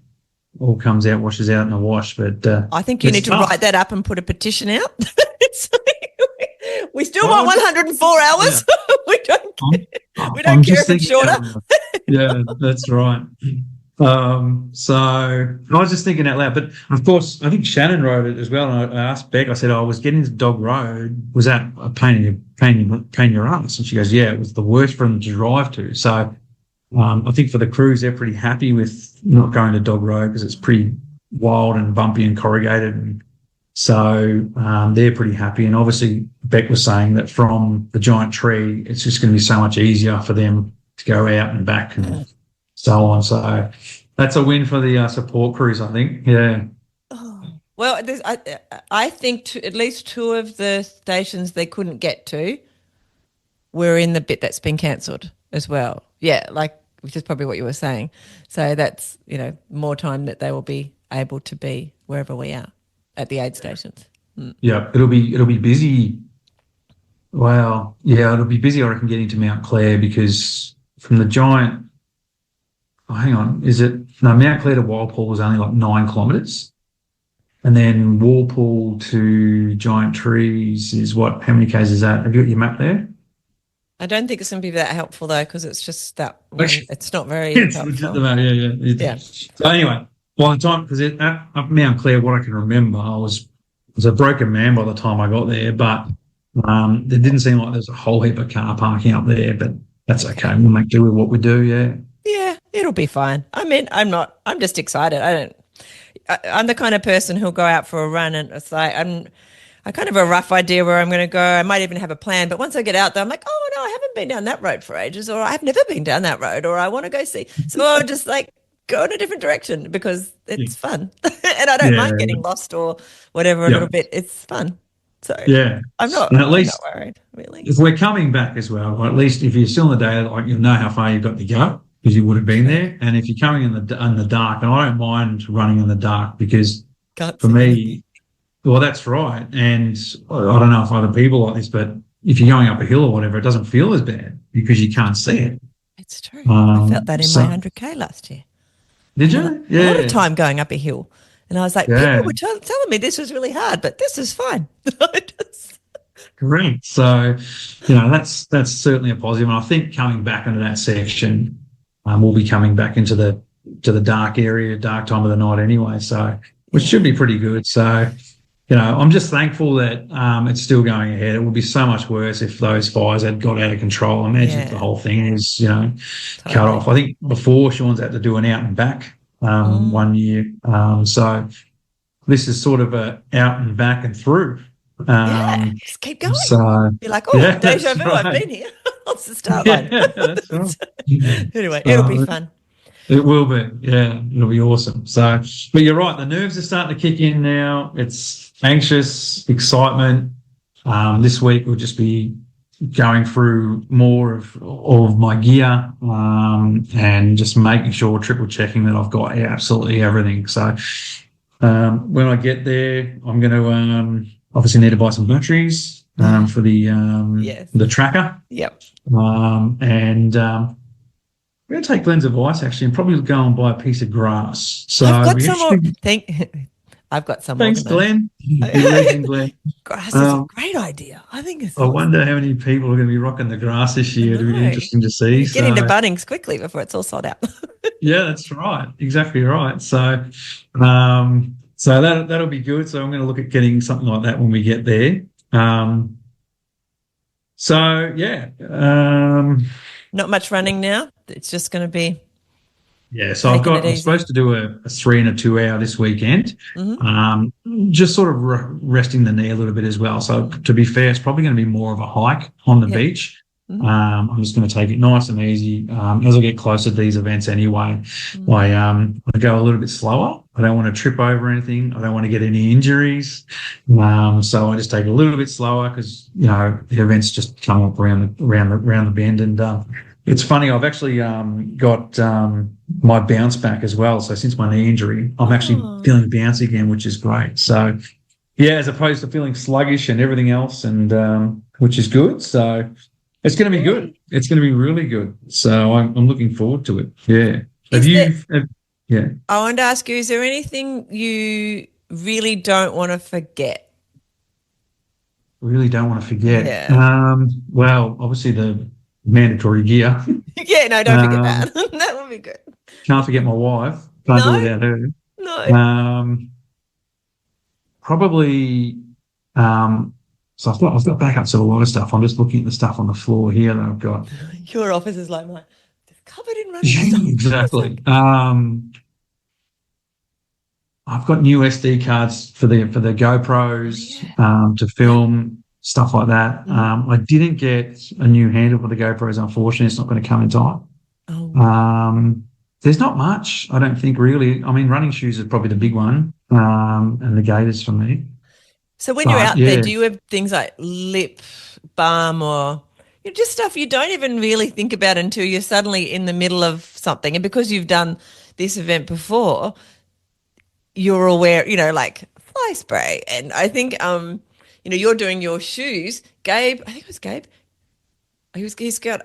comes out, washes out in the wash. But I think you need to write that up and put a petition out. We still want 104 hours. Yeah. We don't care if it's shorter. Yeah, that's right. So I was just thinking out loud, but of course, I think Shannon wrote it as well. And I asked Beck, I said, I was getting to Dog Road. Was that a pain in your ass? And she goes, yeah, it was the worst for them to drive to. So I think for the crews, they're pretty happy with not going to Dog Road because it's pretty wild and bumpy and corrugated. And so they're pretty happy. And obviously, Beck was saying that from the giant tree, it's just going to be so much easier for them to go out and back and so on. So that's a win for the support crews, I think. Yeah. Oh, well, I think at least 2 of the stations they couldn't get to were in the bit that's been cancelled as well. Yeah, which is probably what you were saying. So that's, more time that they will be able to be wherever we are at the aid stations. Yeah, it'll be busy. Well, yeah, it'll be busy, I reckon, getting to Mount Clare because from the giant, hang on, Mount Clare to Walpole is only like 9 kilometres. And then Walpole to Giant Trees is what? How many Ks is that? Have you got your map there? I don't think it's going to be that helpful though, because it's just that it's not very helpful. Yeah. So anyway, by the time, because up Mount Clare, what I can remember, I was a broken man by the time I got there, but there didn't seem like there's a whole heap of car parking up there, but that's okay. We'll make do with what we do, yeah. Yeah, it'll be fine. I mean, I'm just excited. I'm the kind of person who'll go out for a run and it's like, I kind of have a rough idea where I'm going to go. I might even have a plan, but once I get out there, I'm like, oh no, I haven't been down that road for ages, or I've never been down that road, or I want to go see. So I'll just go in a different direction because it's fun. And I don't mind getting lost or whatever a little bit. It's fun. So I'm not worried, really. If we're coming back as well, or at least if you're still in the day, you'll know how far you've got to go because you would have been there. And if you're coming in the dark, and I don't mind running in the dark because for me, well, that's right. And I don't know if other people like this, but if you're going up a hill or whatever, it doesn't feel as bad because you can't see it. It's true. I felt that in my 100K last year. Did you? A lot of time going up a hill. And I was like, people were telling me this was really hard, but this is fine. Correct. So, that's certainly a positive. And I think coming back into that section, we'll be coming back into the dark area, dark time of the night anyway. So, which should be pretty good. So, I'm just thankful that it's still going ahead. It would be so much worse if those fires had got out of control. Imagine if the whole thing is, cut off. I think before Sean's had to do an out and back 1 year. So this is sort of a out and back and through. Just keep going. So you're like, deja vu, right. I've been here. What's the start line? That's right. Anyway, it'll be fun. It will be, yeah. It'll be awesome. So, but you're right. The nerves are starting to kick in now. It's anxious, excitement. This week we'll just be going through more of my gear and just making sure, triple checking that I've got absolutely everything. So when I get there, I'm going to obviously need to buy some batteries for the tracker. Yep. And we're going to take Glenn's advice, actually, and probably go and buy a piece of grass. So I've got some more. I've got some. Thanks, Glenn. Glenn. Grass is a great idea. I think it's. I wonder how many people are going to be rocking the grass this year. It'll be interesting to see. Get into Bunnings quickly before it's all sold out. Yeah, that's right. Exactly right. So, that'll be good. So I'm going to look at getting something like that when we get there. Not much running now. It's just going to be Yeah, so Taking it I'm easy. supposed to do a 3 and a 2 hour this weekend. Mm-hmm. Just sort of resting the knee a little bit as well. So to be fair, it's probably going to be more of a hike on the Yeah. beach. Mm-hmm. I'm just going to take it nice and easy. As I get closer to these events anyway, I go a little bit slower. I don't want to trip over anything. I don't want to get any injuries. So I just take it a little bit slower because the events just come up around the bend. And it's funny. I've actually got my bounce back as well. So since my knee injury, I'm actually feeling bouncy again, which is great. So yeah, as opposed to feeling sluggish and everything else, and which is good. So it's going to be good. It's going to be really good. So I'm looking forward to it. Yeah. Yeah. I wanted to ask you, is there anything you really don't want to forget? Really don't want to forget. Yeah. Well, obviously the mandatory gear. Yeah, no, don't forget that. That would be good. Can't forget my wife. Can't do No, without her. no. Probably. So I've got backups of a lot of stuff. I'm just looking at the stuff on the floor here that I've got. Your office is like mine. Just covered in running Yeah, stuff. exactly. I've got new SD cards for the GoPros to film stuff like that. I didn't get a new handle for the GoPros. Unfortunately, it's not going to come in time. Oh. There's not much, I don't think, really. I mean, running shoes is probably the big one, and the gaiters for me. So when you're out there, do you have things like lip balm or just stuff you don't even really think about until you're suddenly in the middle of something? And because you've done this event before, you're aware, like fly spray. And I think, you're doing your shoes. Gabe, I think it was Gabe. He's got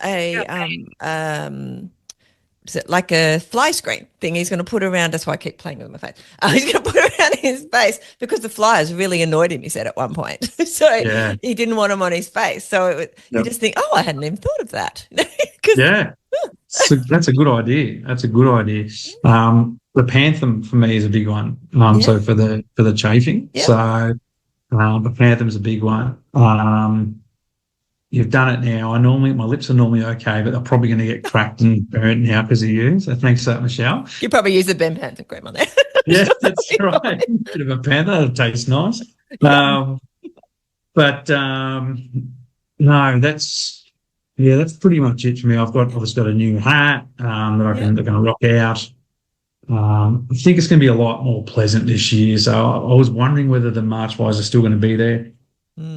is it like a fly screen thing he's going to put around. That's why I keep playing with my face. He's going to put around his face because the flies really annoyed him, he said at one point. So he didn't want them on his face. So you just think, I hadn't even thought of that. Yeah. So that's a good idea. That's a good idea. The Panther for me is a big one. So for the chafing. Yep. So the Panther's a big one. You've done it now. My lips are normally okay, but they're probably going to get cracked and burnt now because of you. So thanks for that, Michelle. You probably use the Ben Panther cream on there. Yeah, that's right. Bit of a Panther. That'll taste nice. No, that's pretty much it for me. I've obviously got a new hat that they're going to rock out. I think it's going to be a lot more pleasant this year. So I was wondering whether the March fires are still going to be there,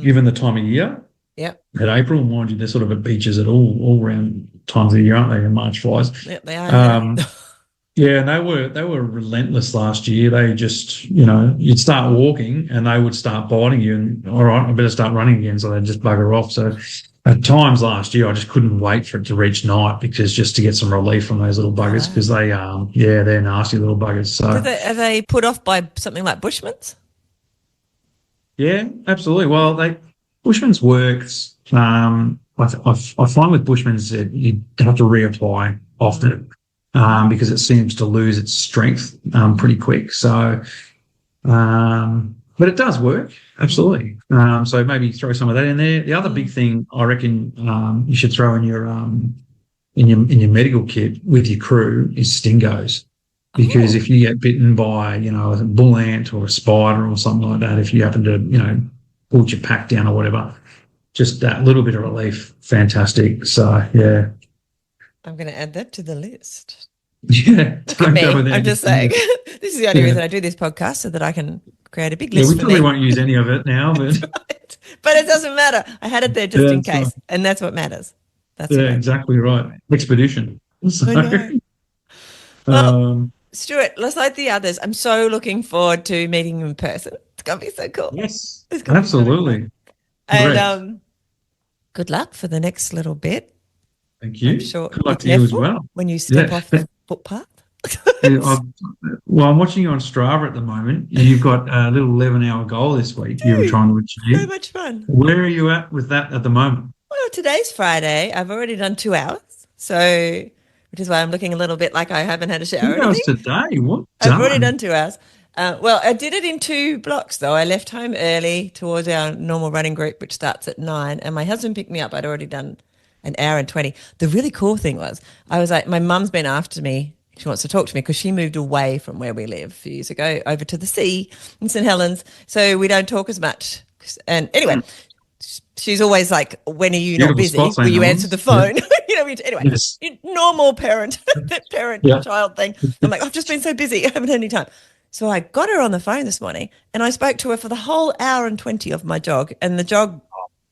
given the time of year. Yeah. At April, mind you, they're sort of at beaches at all around times of the year, aren't they? In March flies. Yeah, they are. Yeah, and they were relentless last year. They just, you'd start walking and they would start biting you, and all right, I better start running again. So they'd just bugger off. So at times last year, I just couldn't wait for it to reach night because just to get some relief from those little buggers because they're nasty little buggers. So are they put off by something like Bushman's? Yeah, absolutely. Well, Bushman's works. I find with Bushman's that you have to reapply often because it seems to lose its strength pretty quick. So, but it does work absolutely. So maybe throw some of that in there. The other big thing I reckon you should throw in your medical kit with your crew is stingos. Because if you get bitten by, a bull ant or a spider or something like that, if you happen to, pull your pack down or whatever, just that little bit of relief, fantastic. So, yeah. I'm going to add that to the list. Yeah. I'm just saying. This is the only reason I do this podcast, so that I can create a big list. Yeah, we probably won't use any of it now. But right. But it doesn't matter. I had it there just in case, and that's what matters. That's exactly right. Expedition. So, I know. Well, Stuart, just like the others, I'm so looking forward to meeting you in person. It's going to be so cool. Yes, absolutely. And good luck for the next little bit. Thank you. I'm sure good luck to you as well. When you step off the footpath. I'm watching you on Strava at the moment. You've got a little 11-hour goal this week you were trying to achieve. So much fun. Where are you at with that at the moment? Well, today's Friday. I've already done 2 hours. So... which is why I'm looking a little bit like I haven't had a shower. 2 hours today? What? I've already done 2 hours. Well, I did it in 2 blocks, though. I left home early towards our normal running group, which starts at 9, and my husband picked me up. I'd already done an hour and 20. The really cool thing was, I was like, my mum's been after me. she wants to talk to me because she moved away from where we live a few years ago over to the sea in St. Helens. So we don't talk as much. And anyway, she's always like, when are you not Beautiful busy? spot, Will St. you Helens. answer the phone? Anyway, Yes. normal parent, Yeah. child thing. I'm like, I've just been so busy. I haven't had any time. So I got her on the phone this morning and I spoke to her for the whole hour and 20 of my jog, and the jog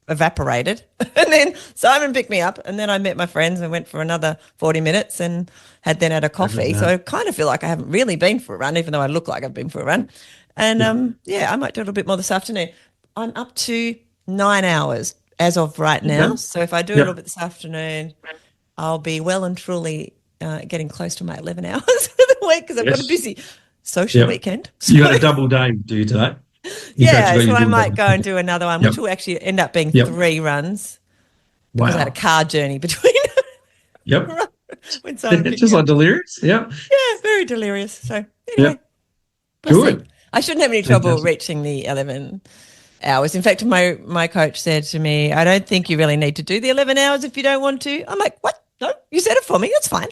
evaporated. And then Simon picked me up, and then I met my friends and went for another 40 minutes and had a coffee. So I kind of feel like I haven't really been for a run, even though I look like I've been for a run. And I might do a little bit more this afternoon. I'm up to 9 hours as of right now. So if I do a little bit this afternoon, I'll be well and truly getting close to my 11 hours for the week, because I've got a busy social weekend. So you got a double day, do you, today? So I might go and do another one, which will actually end up being 3 runs, because I had a car journey between. When Simon Just like Delirious. Yeah, very delirious. So anyway, good. I shouldn't have any trouble reaching the 11 hours. In fact, my coach said to me, I don't think you really need to do the 11 hours if you don't want to. I'm like, what? No, you said it for me. That's fine.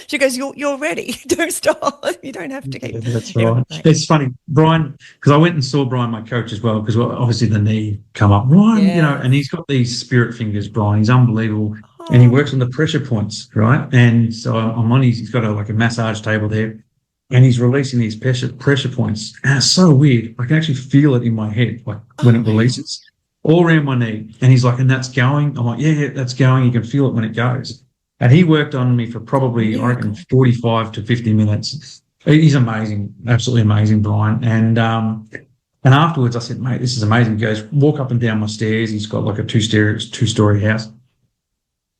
She goes, you're ready. Don't stop. You don't have to keep. Yeah, that's right. It's funny, Brian, because I went and saw Brian, my coach, as well, because obviously the knee come up. Brian, and he's got these spirit fingers, Brian. He's unbelievable. And he works on the pressure points, right? And so I'm on he's got a massage table there, and he's releasing these pressure points. And it's so weird. I can actually feel it in my head, like when it releases, all around my knee. And he's like, and that's going? I'm like, yeah, that's going. You can feel it when it goes. And he worked on me for probably, I reckon, 45 to 50 minutes. He's amazing, absolutely amazing, Brian. And afterwards I said, mate, this is amazing. He goes, walk up and down my stairs. He's got like a two-story house.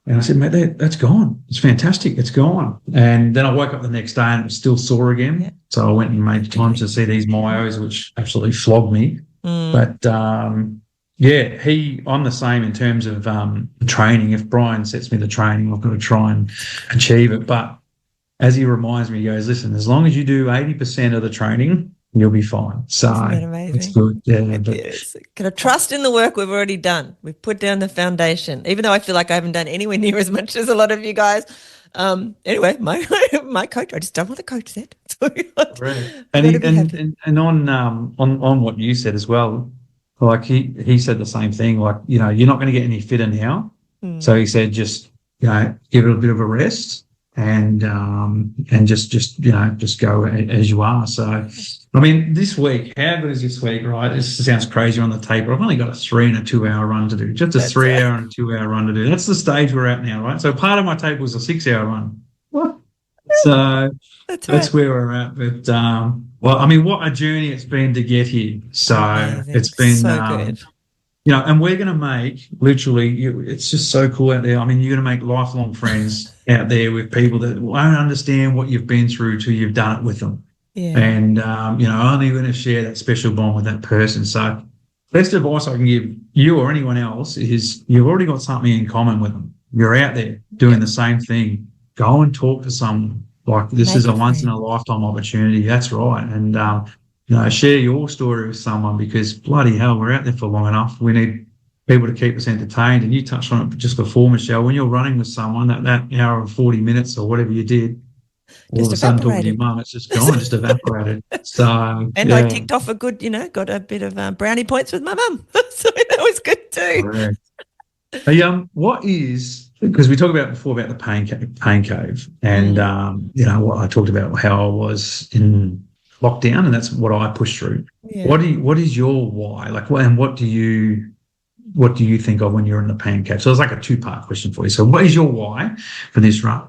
And I said, mate, that's gone. It's fantastic. It's gone. And then I woke up the next day and it was still sore again. Yeah. So I went and made time to see these myos, which absolutely flogged me. But I'm the same in terms of training. If Brian sets me the training, I've got to try and achieve it. But as he reminds me, he goes, listen, as long as you do 80% of the training, you'll be fine. So it's good. Yeah, can I trust in the work we've already done? We've put down the foundation, even though I feel like I haven't done anywhere near as much as a lot of you guys. Anyway, my coach, I just done what the coach said. And on what you said as well, like he said the same thing. Like, you're not going to get any fitter now. So he said, just give it a bit of a rest. And just go as you are. So, I mean, this week, how good is this week, right? This sounds crazy on the tape, but I've only got a 3 and a 2 hour run to do. Just a 3 hour and a 2 hour run to do. That's the stage we're at now, right? So part of my tape was a 6 hour run. What? So that's where we're at. But I mean, what a journey it's been to get here. So it's been so good. And we're going to make literally, it's just so cool out there. I mean, you're going to make lifelong friends out there with people that won't understand what you've been through till you've done it with them. Yeah. And, only going to share that special bond with that person. So best advice I can give you or anyone else is you've already got something in common with them. You're out there doing the same thing. Go and talk to someone. Like, this is a once-in-a-lifetime opportunity. That's right. And, share your story with someone, because bloody hell, we're out there for long enough. We need people to keep us entertained. And you touched on it just before, Michelle, when you're running with someone, that hour and 40 minutes or whatever you did, all of a sudden talking to your mum, it's just gone, just evaporated. So, I ticked off got a bit of brownie points with my mum. So that was good too. Correct. Hey, what is, because we talked about before about the pain cave and, what I talked about, how I was in lockdown, and that's what I pushed through. Yeah. What is your why? Like, and what do you think of when you're in the pain cave? So it's like a 2-part question for you. So what is your why for this run?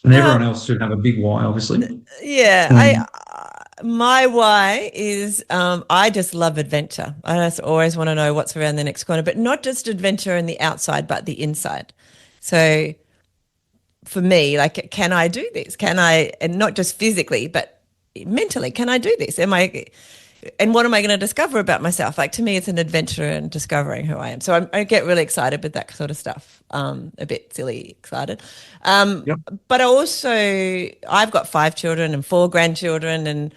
And everyone else should have a big why, obviously. Yeah, my why is I just love adventure. I just always want to know what's around the next corner, but not just adventure in the outside, but the inside. So for me, like, can I do this? Can I, and not just physically, but mentally, can I do this? And what am I going to discover about myself? Like, to me, it's an adventure in discovering who I am. So I get really excited with that sort of stuff. A bit silly excited. But I've got 5 children and 4 grandchildren,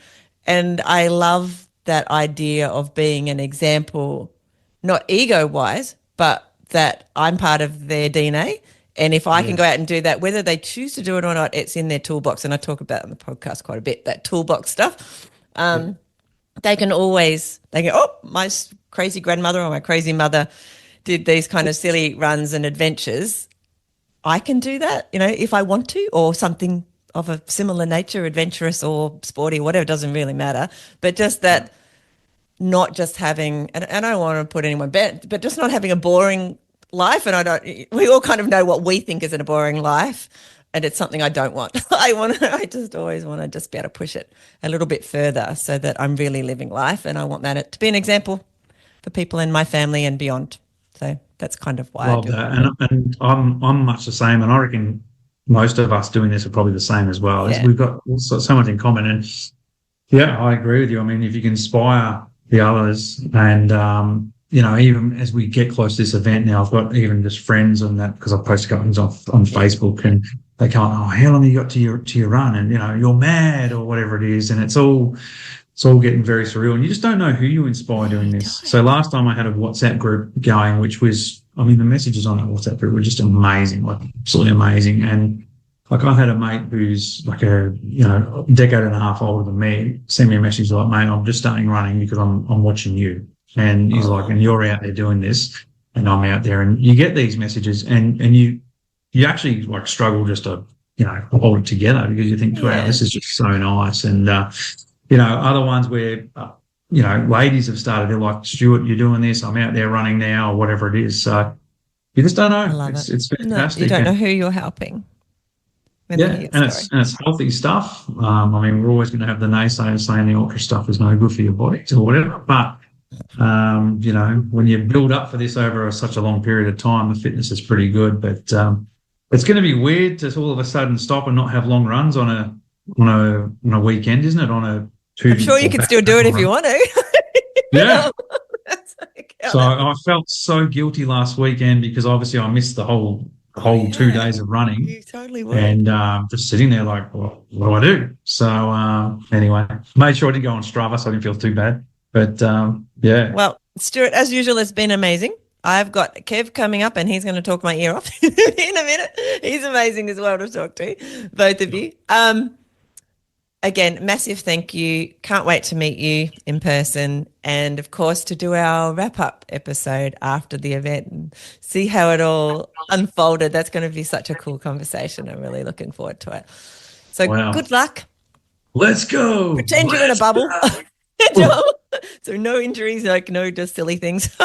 and I love that idea of being an example, not ego-wise, but that I'm part of their DNA And if I can go out and do that, whether they choose to do it or not, it's in their toolbox. And I talk about it on the podcast quite a bit, that toolbox stuff. They can always, oh, my crazy grandmother or my crazy mother did these kind of silly runs and adventures. I can do that, if I want to, or something of a similar nature, adventurous or sporty, whatever, doesn't really matter. But just that, not just having, and I don't want to put anyone bad, but just not having a boring life. And we all kind of know what we think is a boring life. And it's something I don't want. I just always want to just be able to push it a little bit further so that I'm really living life. And I want that to be an example for people in my family and beyond. So that's kind of why I do it. And I'm much the same. And I reckon most of us doing this are probably the same as well. Yeah. We've got so much in common. And yeah, I agree with you. I mean, if you can inspire the others and, even as we get close to this event now, I've got even just friends on that because I post things on Facebook and they go, oh, how long have you got to your run? And, you're mad or whatever it is. And it's all getting very surreal. And you just don't know who you inspire doing this. So last time I had a WhatsApp group going, which was, the messages on that WhatsApp group were just amazing, like absolutely amazing. And like I had a mate who's like a decade and a half older than me send me a message like, mate, I'm just starting running because I'm watching you. And he's like, and you're out there doing this and I'm out there. And you get these messages and you actually like struggle just to, hold it together because you think, wow, this is just so nice. And, other ones where, ladies have started, they're like, Stuart, you're doing this, I'm out there running now or whatever it is. So you just don't know. I love it's fantastic. No, you don't know who you're helping. And it's healthy stuff. We're always going to have the naysayers saying the ultra stuff is no good for your body or whatever. But, when you build up for this over such a long period of time, the fitness is pretty good. But it's going to be weird to all of a sudden stop and not have long runs on a weekend, isn't it? I'm sure you can still do it if you want to. Yeah. So I felt so guilty last weekend because obviously I missed the whole 2 days of running. You totally would. And just sitting there like, well, what do I do? So anyway, made sure I didn't go on Strava so I didn't feel too bad. But yeah. Well, Stuart, as usual, it's been amazing. I've got Kev coming up and he's going to talk my ear off in a minute. He's amazing as well to talk to, both of you. Again, massive thank you. Can't wait to meet you in person and, of course, to do our wrap-up episode after the event and see how it all unfolded. That's going to be such a cool conversation. I'm really looking forward to it. So Good luck. Let's go. Pretend you're in a bubble. So no injuries, no just silly things.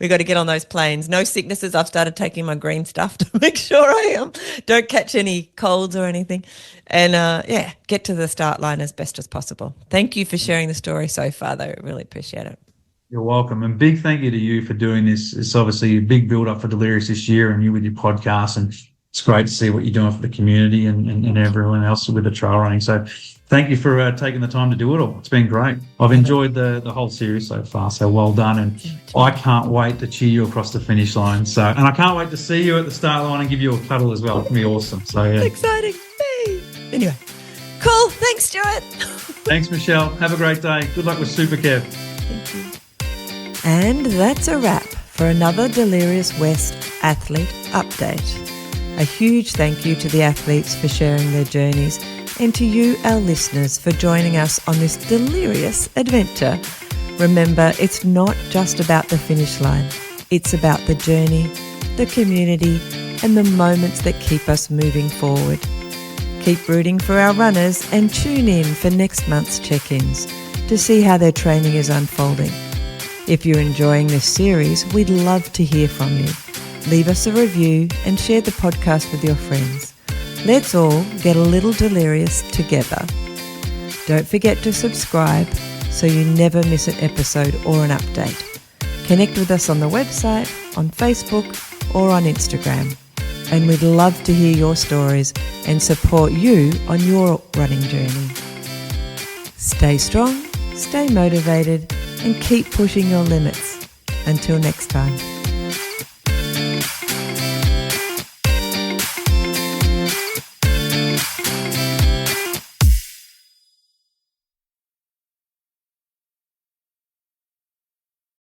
We got to get on those planes. No sicknesses. I've started taking my green stuff to make sure I don't catch any colds or anything. And get to the start line as best as possible. Thank you for sharing the story so far, though. I really appreciate it. You're welcome. And big thank you to you for doing this. It's obviously a big build up for Delirious this year and you with your podcast. And it's great to see what you're doing for the community and everyone else with the trail running. So thank you for taking the time to do it all. It's been great. I've enjoyed the whole series so far, so well done. And I can't wait to cheer you across the finish line. And I can't wait to see you at the start line and give you a cuddle as well. It's going to be awesome. So, yeah. Exciting. Hey. Anyway, cool. Thanks, Stuart. Thanks, Michelle. Have a great day. Good luck with Super Kev. Thank you. And that's a wrap for another Delirious West athlete update. A huge thank you to the athletes for sharing their journeys and to you, our listeners, for joining us on this delirious adventure. Remember, it's not just about the finish line. It's about the journey, the community, and the moments that keep us moving forward. Keep rooting for our runners and tune in for next month's check-ins to see how their training is unfolding. If you're enjoying this series, we'd love to hear from you. Leave us a review and share the podcast with your friends. Let's all get a little delirious together. Don't forget to subscribe so you never miss an episode or an update. Connect with us on the website, on Facebook, or on Instagram. And we'd love to hear your stories and support you on your running journey. Stay strong, stay motivated, and keep pushing your limits. Until next time.